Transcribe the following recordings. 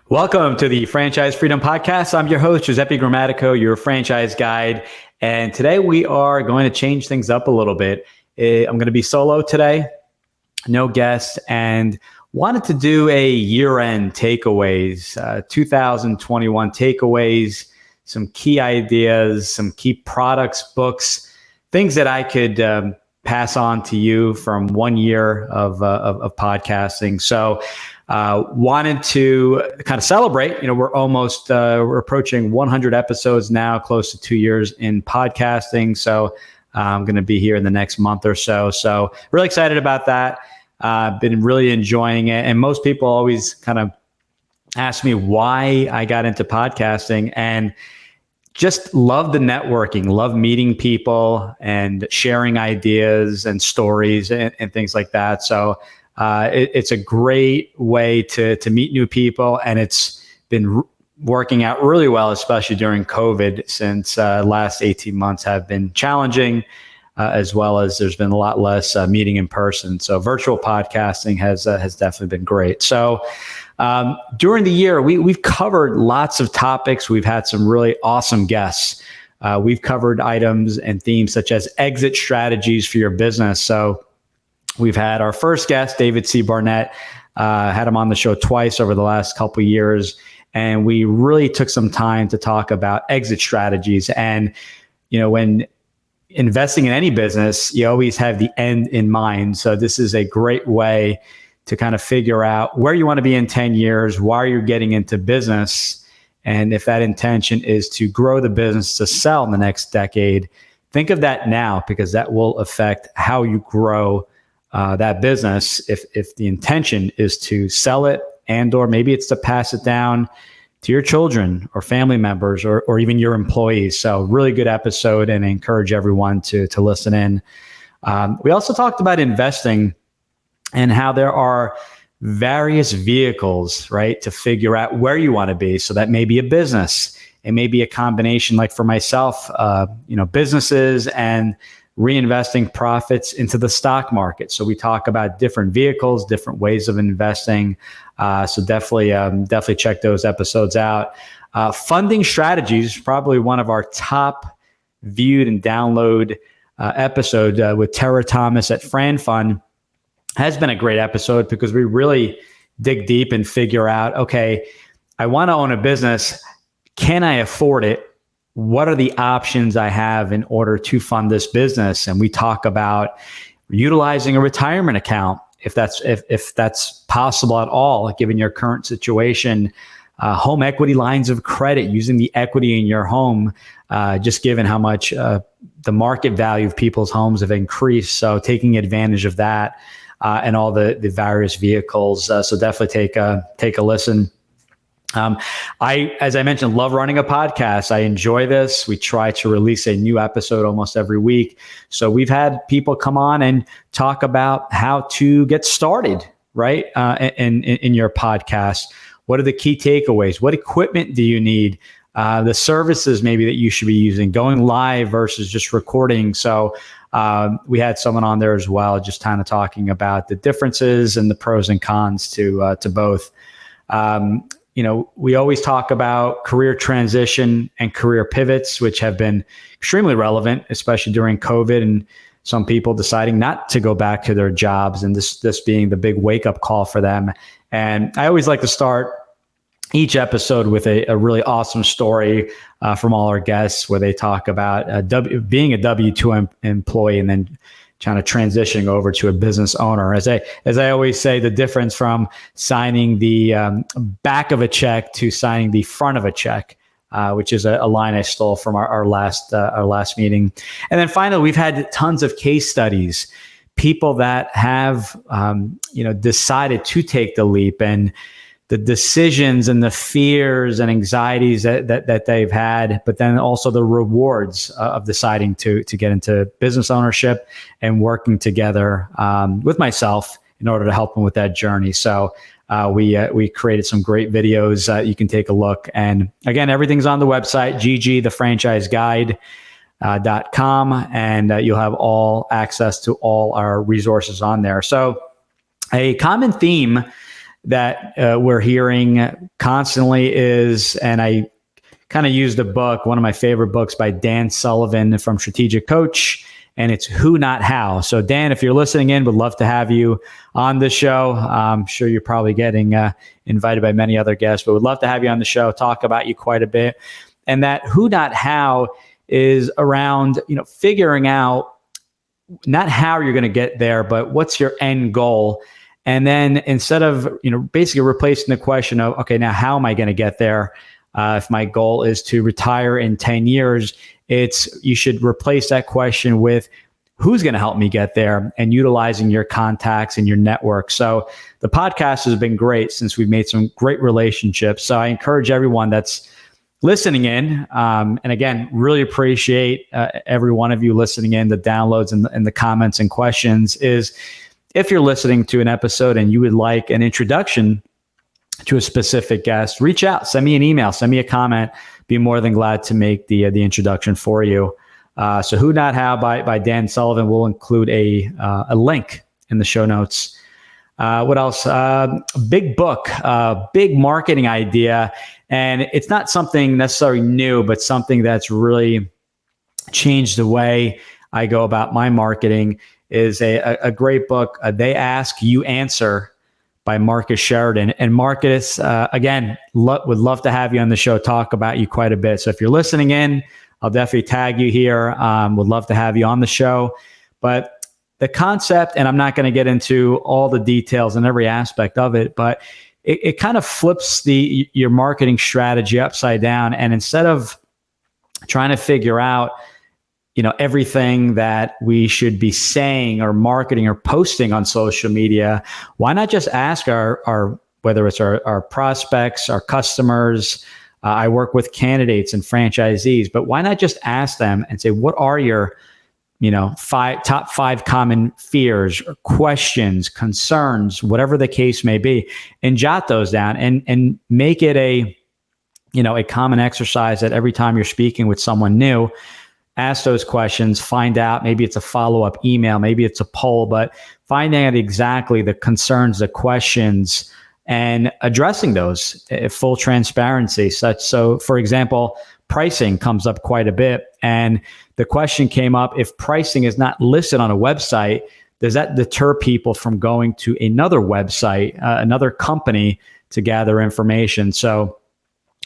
Welcome to the Franchise Freedom Podcast. I'm your host, Giuseppe Grammatico, your franchise guide. And today we are going to change things up a little bit. I'm going to be solo today, no guest, and wanted to do a year-end takeaways, 2021 takeaways, some key ideas, some key products, books, things that I could pass on to you from 1 year of podcasting. So wanted to kind of celebrate. We're approaching 100 episodes now, close to 2 years in podcasting. So I'm going to be here in the next month or so. So really excited about that. Been really enjoying it. And most people always kind of ask me why I got into podcasting, and just love the networking, love meeting people and sharing ideas and stories and things like that. So it's a great way to meet new people, and it's been working out really well, especially during COVID, since last 18 months have been challenging, as well as there's been a lot less meeting in person. So virtual podcasting has definitely been great. So during the year, we've covered lots of topics. We've had some really awesome guests. We've covered items and themes such as exit strategies for your business. So we've had our first guest, David C. Barnett, had him on the show twice over the last couple of years. And we really took some time to talk about exit strategies. And, when investing in any business, you always have the end in mind. So this is a great way to kind of figure out where you want to be in 10 years, why you're getting into business. And if that intention is to grow the business to sell in the next decade, think of that now, because that will affect how you grow that business. If the intention is to sell it, and or maybe it's to pass it down to your children or family members or even your employees. So really good episode, and I encourage everyone to listen in. We also talked about investing and how there are various vehicles, right, to figure out where you want to be. So that may be a business. It may be a combination, like for myself, businesses and reinvesting profits into the stock market. So we talk about different vehicles, different ways of investing. So definitely check those episodes out. Funding strategies, probably one of our top viewed and download episode with Tara Thomas at FranFund. Has been a great episode because we really dig deep and figure out, okay, I want to own a business. Can I afford it? What are the options I have in order to fund this business? And we talk about utilizing a retirement account, if that's possible at all, given your current situation, home equity lines of credit, using the equity in your home, just given how much the market value of people's homes have increased. So taking advantage of that. And all the various vehicles. So definitely take a listen. As I mentioned, love running a podcast. I enjoy this. We try to release a new episode almost every week. So we've had people come on and talk about how to get started, right? In your podcast. What are the key takeaways? What equipment do you need? The services maybe that you should be using, going live versus just recording. So we had someone on there as well, just kind of talking about the differences and the pros and cons to both. We always talk about career transition and career pivots, which have been extremely relevant, especially during COVID, and some people deciding not to go back to their jobs, and this being the big wake up call for them. And I always like to start each episode with a really awesome story from all our guests, where they talk about being a W-2 employee and then trying to transitioning over to a business owner. As I always say, the difference from signing the back of a check to signing the front of a check, which is a line I stole from our last meeting. And then finally, we've had tons of case studies, people that have decided to take the leap, and the decisions and the fears and anxieties that they've had, but then also the rewards of deciding to get into business ownership and working together with myself in order to help them with that journey. So we created some great videos. You can take a look. And again, everything's on the website, ggthefranchiseguide.com, and you'll have all access to all our resources on there. So a common theme that we're hearing constantly is, and I kind of used a book, one of my favorite books by Dan Sullivan from Strategic Coach, and it's Who Not How. So Dan, if you're listening in, would love to have you on the show. I'm sure you're probably getting invited by many other guests, but would love to have you on the show, talk about you quite a bit. And that Who Not How is around, figuring out not how you're going to get there, but what's your end goal. And then instead of, basically replacing the question of, okay, now how am I going to get there? If my goal is to retire in 10 years, you should replace that question with who's going to help me get there, and utilizing your contacts and your network. So the podcast has been great since we've made some great relationships. So I encourage everyone that's listening in. And again, really appreciate every one of you listening in, the downloads and the comments and questions. Is if you're listening to an episode and you would like an introduction to a specific guest, reach out, send me an email, send me a comment. Be more than glad to make the introduction for you. So Who Not How by Dan Sullivan. We'll include a link in the show notes. What else? Big book, big marketing idea. And it's not something necessarily new, but something that's really changed the way I go about my marketing. Is a great book. They Ask, You Answer by Marcus Sheridan. And Marcus, again, would love to have you on the show, talk about you quite a bit. So if you're listening in, I'll definitely tag you here. Would love to have you on the show. But the concept, and I'm not going to get into all the details and every aspect of it, but it kind of flips your marketing strategy upside down. And instead of trying to figure out, everything that we should be saying or marketing or posting on social media, why not just ask our whether it's our prospects, our customers? I work with candidates and franchisees, but why not just ask them and say, what are your, top 5 common fears or questions, concerns, whatever the case may be, and jot those down and make it a common exercise that every time you're speaking with someone new, ask those questions, find out, maybe it's a follow-up email, maybe it's a poll, but finding out exactly the concerns, the questions, and addressing those at full transparency. So, for example, pricing comes up quite a bit. And the question came up, if pricing is not listed on a website, does that deter people from going to another website, another company to gather information? So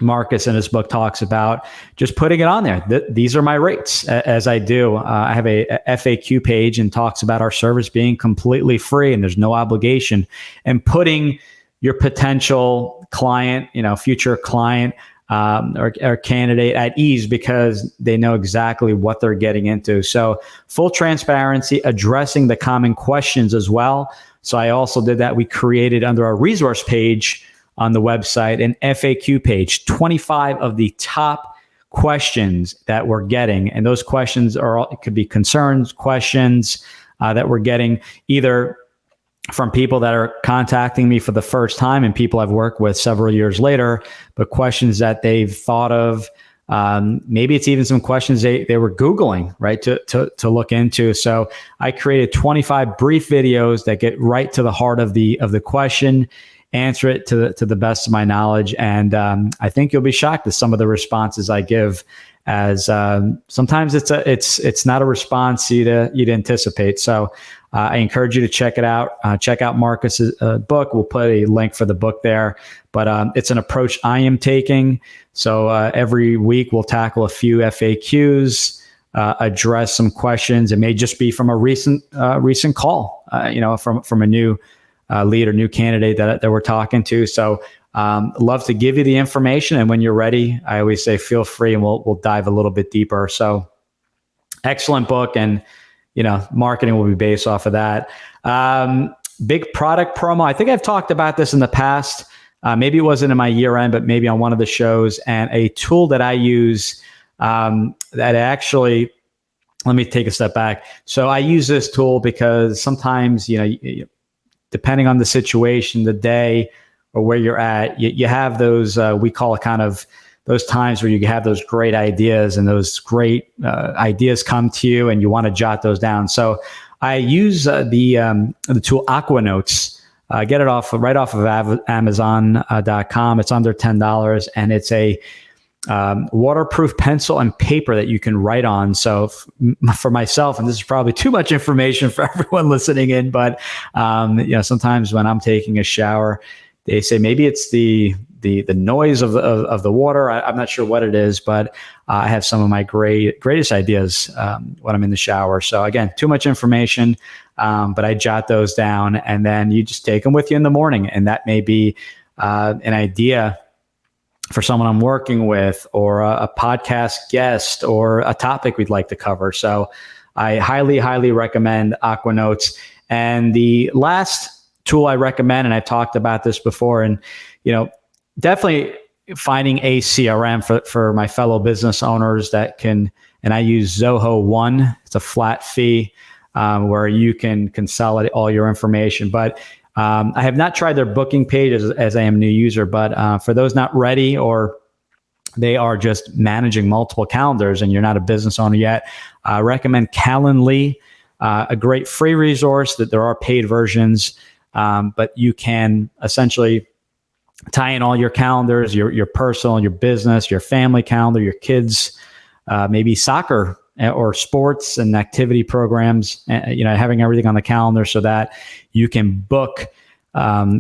Marcus in his book talks about just putting it on there. These are my rates, as I do. I have a FAQ page and talks about our service being completely free and there's no obligation, and putting your potential client, future client or candidate at ease because they know exactly what they're getting into. So full transparency, addressing the common questions as well. So I also did that. We created under our resource page on the website an FAQ page, 25 of the top questions that we're getting. And those questions it could be concerns, questions that we're getting either from people that are contacting me for the first time and people I've worked with several years later, but questions that they've thought of. Maybe it's even some questions they were Googling, right, to look into. So I created 25 brief videos that get right to the heart of the question, answer it to the best of my knowledge. And I think you'll be shocked at some of the responses I give, as sometimes it's not a response you'd anticipate. So I encourage you to check it out. Check out Marcus's book. We'll put a link for the book there, but it's an approach I am taking. So every week we'll tackle a few FAQs, address some questions. It may just be from a recent call, from a new lead or new candidate that we're talking to. So love to give you the information. And when you're ready, I always say, feel free and we'll dive a little bit deeper. So excellent book. And, marketing will be based off of that. Big product promo. I think I've talked about this in the past. Maybe it wasn't in my year end, but maybe on one of the shows. And a tool that I use that actually, let me take a step back. So I use this tool because sometimes, depending on the situation, the day, or where you're at, you have those, we call it kind of those times where you have those great ideas and those great ideas come to you and you want to jot those down. So I use the tool Aqua Notes. Get it right off of Amazon.com. It's under $10, and it's a waterproof pencil and paper that you can write on. So for myself, and this is probably too much information for everyone listening in, but sometimes when I'm taking a shower, they say maybe it's the noise of the water. I'm not sure what it is, but I have some of my greatest ideas when I'm in the shower. So again, too much information, but I jot those down, and then you just take them with you in the morning. And that may be an idea for someone I'm working with, or a podcast guest, or a topic we'd like to cover. So I highly, highly recommend Aquanotes. And the last tool I recommend, and I talked about this before, and definitely finding a CRM for my fellow business owners that can, and I use Zoho One. It's a flat fee where you can consolidate all your information. But I have not tried their booking page as I am a new user, but for those not ready, or they are just managing multiple calendars and you're not a business owner yet, I recommend Calendly, a great free resource. That there are paid versions, but you can essentially tie in all your calendars, your personal, your business, your family calendar, your kids, maybe soccer or sports and activity programs, having everything on the calendar so that you can book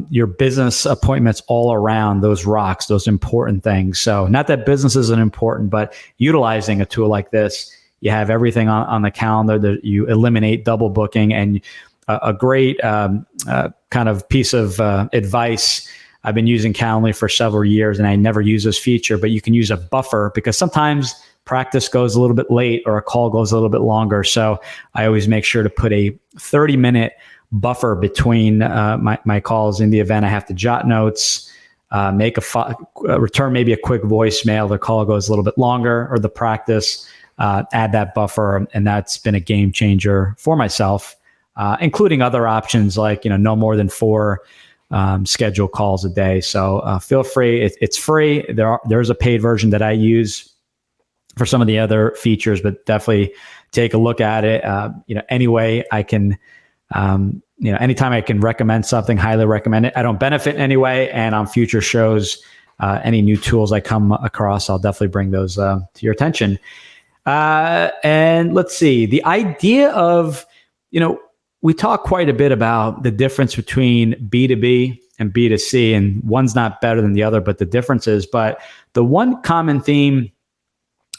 your business appointments all around those rocks, those important things. So not that business isn't important, but utilizing a tool like this, you have everything on the calendar, that you eliminate double booking. And a great kind of piece of advice, I've been using Calendly for several years and I never use this feature, but you can use a buffer, because sometimes practice goes a little bit late or a call goes a little bit longer. So I always make sure to put a 30-minute buffer between my calls, in the event I have to jot notes, return maybe a quick voicemail, the call goes a little bit longer, or the practice, add that buffer. And that's been a game changer for myself, including other options like, no more than 4 scheduled calls a day. So feel free. It's free. There's a paid version that I use for some of the other features, but definitely take a look at it. Any way I can, anytime I can recommend something, highly recommend it. I don't benefit in any way. And on future shows, any new tools I come across, I'll definitely bring those to your attention. And let's see, the idea of, we talk quite a bit about the difference between B2B and B2C, and one's not better than the other, but the differences. But the one common theme,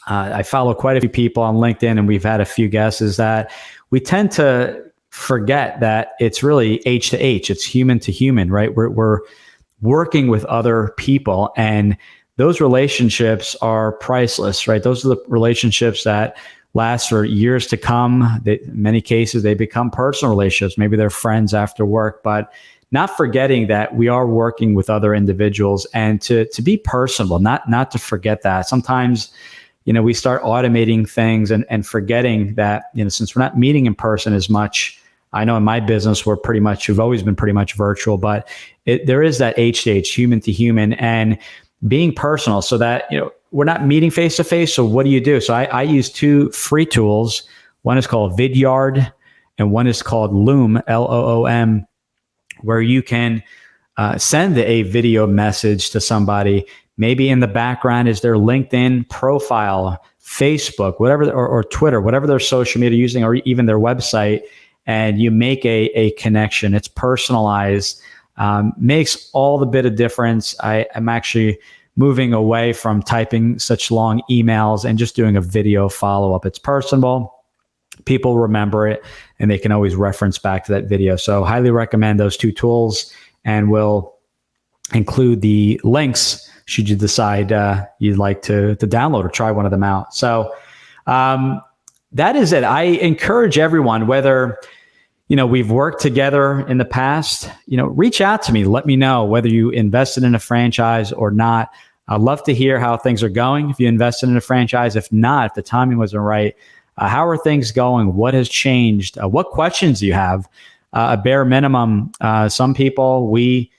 I follow quite a few people on LinkedIn, and we've had a few guests, is that we tend to forget that it's really H to H. It's human to human, right? We're working with other people, and those relationships are priceless, right? Those are the relationships that last for years to come. In many cases, they become personal relationships. Maybe they're friends after work, but not forgetting that we are working with other individuals, and to be personable, not to forget that. Sometimes, we start automating things and forgetting that, since we're not meeting in person as much. I know in my business, we've always been pretty much virtual, but there is that H to H, human to human, and being personal, so that, we're not meeting face to face. So what do you do? So I use 2 free tools. One is called Vidyard, and one is called Loom, Loom, where you can send a video message to somebody. Maybe in the background is their LinkedIn profile, Facebook, whatever, or Twitter, whatever their social media using, or even their website, and you make a connection. It's personalized, makes all the bit of difference. I'm actually moving away from typing such long emails and just doing a video follow-up. It's personable. People remember it, and they can always reference back to that video. So highly recommend those 2 tools, and we'll include the links should you decide you'd like to download or try one of them out. So that is it. I encourage everyone, whether we've worked together in the past, reach out to me. Let me know whether you invested in a franchise or not. I'd love to hear how things are going. If you invested in a franchise, if not, if the timing wasn't right, how are things going? What has changed? What questions do you have? A bare minimum, some people, we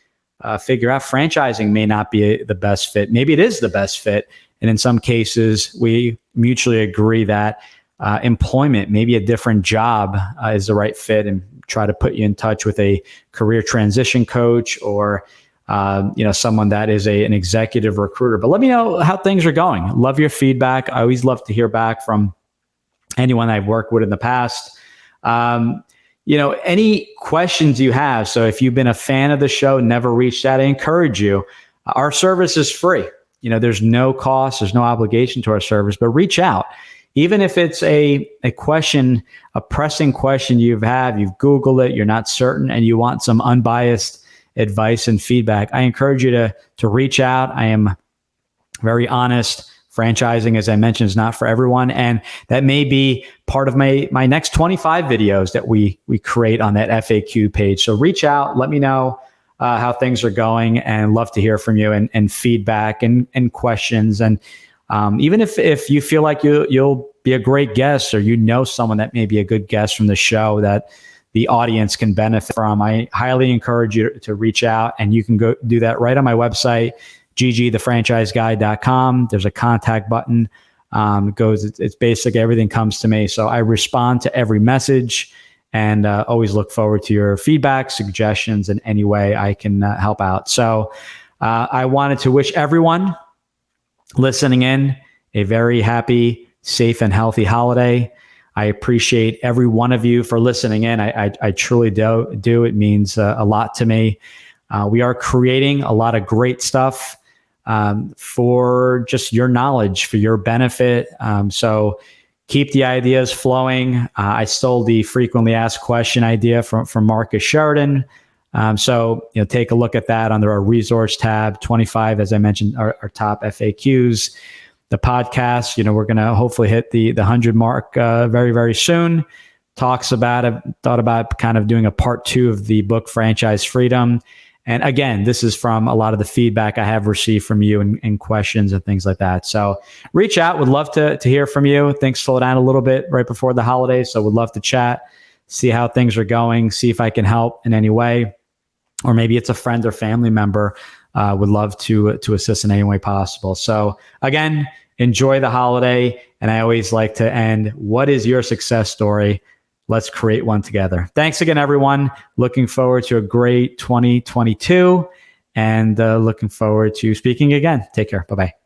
figure out franchising may not be the best fit. Maybe it is the best fit. And in some cases, we mutually agree that employment, maybe a different job is the right fit, and try to put you in touch with a career transition coach or someone that is an executive recruiter. But let me know how things are going. Love your feedback. I always love to hear back from anyone I've worked with in the past. Any questions you have. So if you've been a fan of the show, never reached out, I encourage you. Our service is free. There's no cost, there's no obligation to our service, but reach out. Even if it's a question, a pressing question you've Googled it, you're not certain, and you want some unbiased advice and feedback, I encourage you to reach out. I am very honest. Franchising, as I mentioned, is not for everyone. And that may be part of my next 25 videos that we create on that FAQ page. So reach out, let me know how things are going, and love to hear from you and feedback and questions. And even if you feel like you'll be a great guest, or someone that may be a good guest from the show that the audience can benefit from, I highly encourage you to reach out, and you can go do that right on my website, ggthefranchiseguy.com. There's a contact button. It's basic. Everything comes to me. So I respond to every message, and always look forward to your feedback, suggestions in any way I can help out. So I wanted to wish everyone listening in a very happy, safe, and healthy holiday. I appreciate every one of you for listening in. I truly do. It means a lot to me. We are creating a lot of great stuff for just your knowledge, for your benefit. So keep the ideas flowing. I stole the frequently asked question idea from Marcus Sheridan. So take a look at that under our resource tab. 25, as I mentioned, our top FAQs. The podcast, we're going to hopefully hit the 100 mark very, very soon. Thought about kind of doing a part 2 of the book Franchise Freedom. And again, this is from a lot of the feedback I have received from you and questions and things like that. So reach out. Would love to hear from you. Things slow down a little bit right before the holidays. So would love to chat, see how things are going, see if I can help in any way. Or maybe it's a friend or family member. Would love to assist in any way possible. So again, enjoy the holiday. And I always like to end, what is your success story? Let's create one together. Thanks again, everyone. Looking forward to a great 2022, and looking forward to speaking again. Take care. Bye-bye.